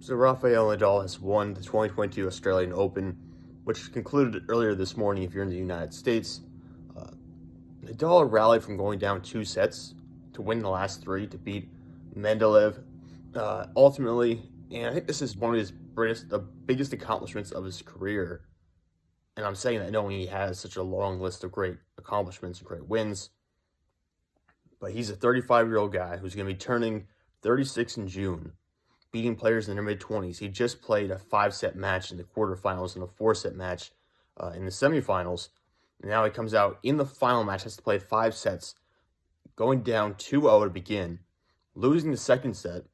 So Rafael Nadal has won the 2022 Australian Open, which concluded earlier this morning if you're in the United States. Uh, Nadal rallied from going down 2 sets to win the last three to beat Mendeleev ultimately, and I think this is one of the biggest accomplishments of his career. And I'm saying that knowing he has such a long list of great accomplishments and great wins. But he's a 35-year-old guy who's going to be turning 36 in June, beating players in their mid-20s. He just played a 5-set match in the quarterfinals and a 4-set match in the semifinals. And now he comes out in the final match, has to play 5 sets, going down 2-0 to begin, losing the second set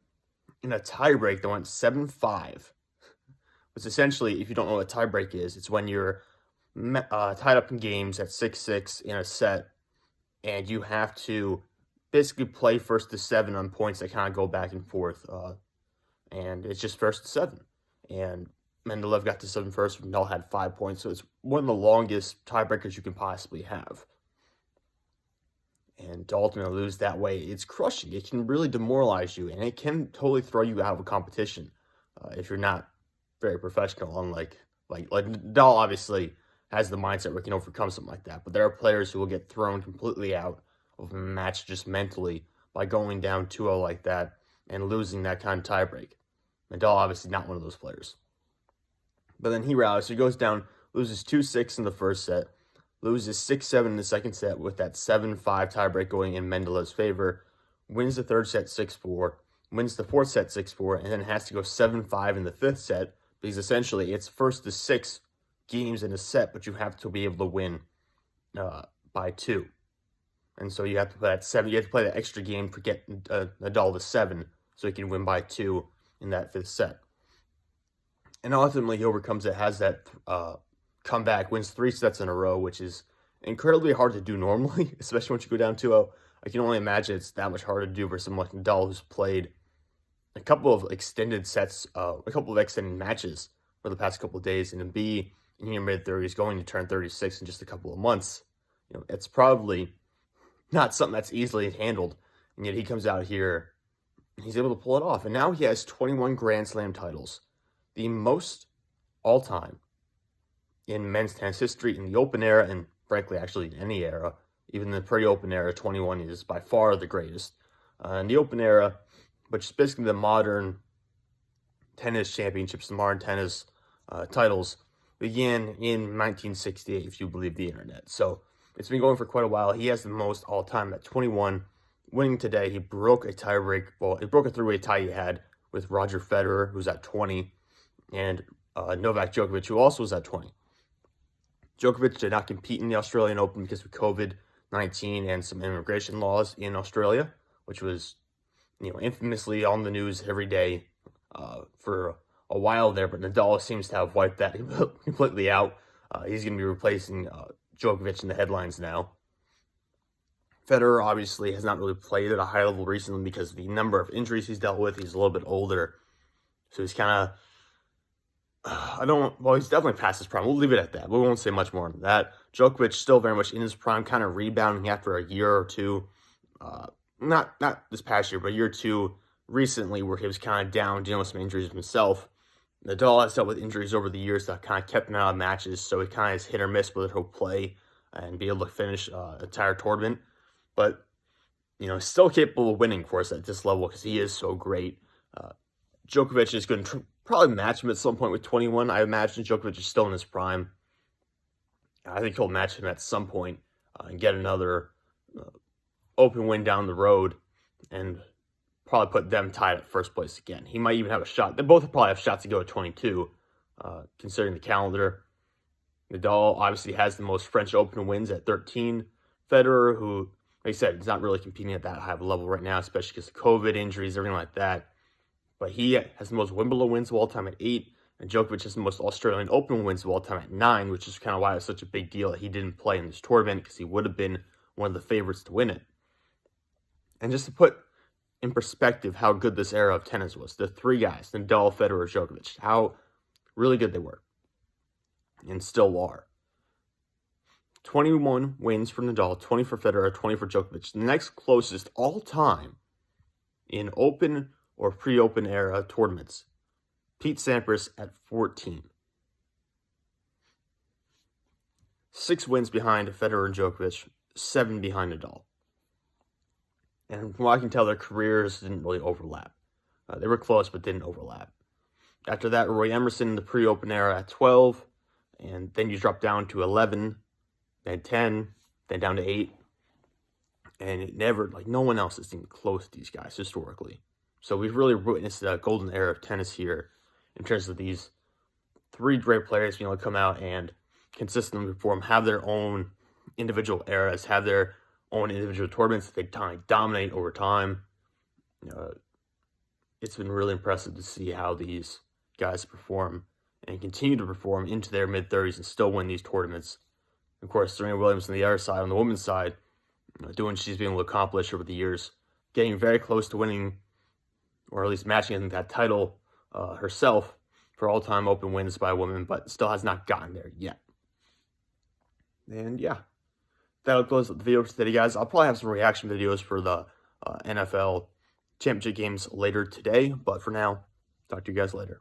in a tiebreak that went 7-5. Which essentially, if you don't know what a tiebreak is, it's when you're tied up in games at 6-6 in a set, and you have to basically play first to 7 on points that kind of go back and forth. And it's just first to 7. And Mendeleev got to 7 first. Nadal had 5 points, so it's one of the longest tiebreakers you can possibly have. And to ultimately lose that way, it's crushing. It can really demoralize you, and it can totally throw you out of a competition if you're not very professional. Unlike Nadal, obviously has the mindset where he can overcome something like that. But there are players who will get thrown completely out of a match just mentally by going down 2-0 like that and losing that kind of tiebreak. Nadal obviously not one of those players. But then he rallies, so he goes down, loses 2-6 in the first set, loses 6-7 in the second set with that 7-5 tiebreak going in Mendeleev's favor, wins the third set 6-4, wins the fourth set 6-4, and then has to go 7-5 in the fifth set because essentially it's first to 6 games in a set, but you have to be able to win by 2. And so you have to play that 7. You have to play that extra game to get Nadal to 7 so he can win by 2 in that fifth set. And ultimately he overcomes it, has that comeback, wins 3 sets in a row, which is incredibly hard to do normally, especially once you go down 2-0. I can only imagine it's that much harder to do for someone like Nadal who's played a couple of extended sets, a couple of extended matches for the past couple of days, and to be in your mid-30s, going to turn 36 in just a couple of months. It's probably not something that's easily handled, and yet he comes out here and he's able to pull it off. And now he has 21 Grand Slam titles, the most all-time in men's tennis history in the Open era, and frankly, actually in any era. Even the pre-Open era, 21 is by far the greatest. In the Open era, which is basically the modern tennis championships, the modern tennis titles, began in 1968, if you believe the internet. So it's been going for quite a while. He has the most all-time at 21. Winning today, he broke a tiebreak. Well, he broke a 3-way tie he had with Roger Federer, who's at 20, and Novak Djokovic, who also was at 20. Djokovic did not compete in the Australian Open because of COVID-19 and some immigration laws in Australia, which was, infamously on the news every day for a while there. But Nadal seems to have wiped that completely out. He's going to be replacing Djokovic in the headlines now. Federer obviously has not really played at a high level recently because of the number of injuries he's dealt with. He's a little bit older, so he's kind of, he's definitely past his prime. We'll leave it at that. We won't say much more on that. Djokovic still very much in his prime, kind of rebounding after a year or two. Not this past year, but a year or two recently where he was kind of down, dealing with some injuries himself. Nadal has dealt with injuries over the years that kind of kept him out of matches, so he kind of is hit or miss whether he'll play and be able to finish an entire tournament. But, still capable of winning for us at this level because he is so great. Djokovic is going to probably match him at some point with 21. I imagine Djokovic is still in his prime. I think he'll match him at some point and get another Open win down the road and probably put them tied at first place again. He might even have a shot. They both probably have shots to go at 22, considering the calendar. Nadal obviously has the most French Open wins at 13. Federer, who, like I said, is not really competing at that high of a level right now, especially because of COVID injuries, everything like that. But he has the most Wimbledon wins of all time at 8, and Djokovic has the most Australian Open wins of all time at 9, which is kind of why it's such a big deal that he didn't play in this tournament, because he would have been one of the favorites to win it. And just to put in perspective how good this era of tennis was, the three guys, Nadal, Federer, Djokovic, how really good they were, and still are. 21 wins for Nadal, 20 for Federer, 20 for Djokovic. The next closest all time in Open or pre-Open era tournaments Pete Sampras at 14. 6 wins behind Federer and Djokovic, 7 behind Nadal. And from what I can tell, their careers didn't really overlap. They were close, but didn't overlap. After that, Roy Emerson in the pre-Open era at 12, and then you drop down to 11, then 10, then down to 8. And it never, no one else is even close to these guys historically. So we've really witnessed a golden era of tennis here in terms of these 3 great players being able to come out and consistently perform, have their own individual eras, have their own individual tournaments that they dominate over time. It's been really impressive to see how these guys perform and continue to perform into their mid-30s and still win these tournaments. Of course, Serena Williams on the other side, on the women's side, doing what she's been able to accomplish over the years, getting very close to winning, or at least matching that title herself for all-time Open wins by a woman, but still has not gotten there yet. And yeah, that'll close the video for today, guys. I'll probably have some reaction videos for the NFL championship games later today, but for now, talk to you guys later.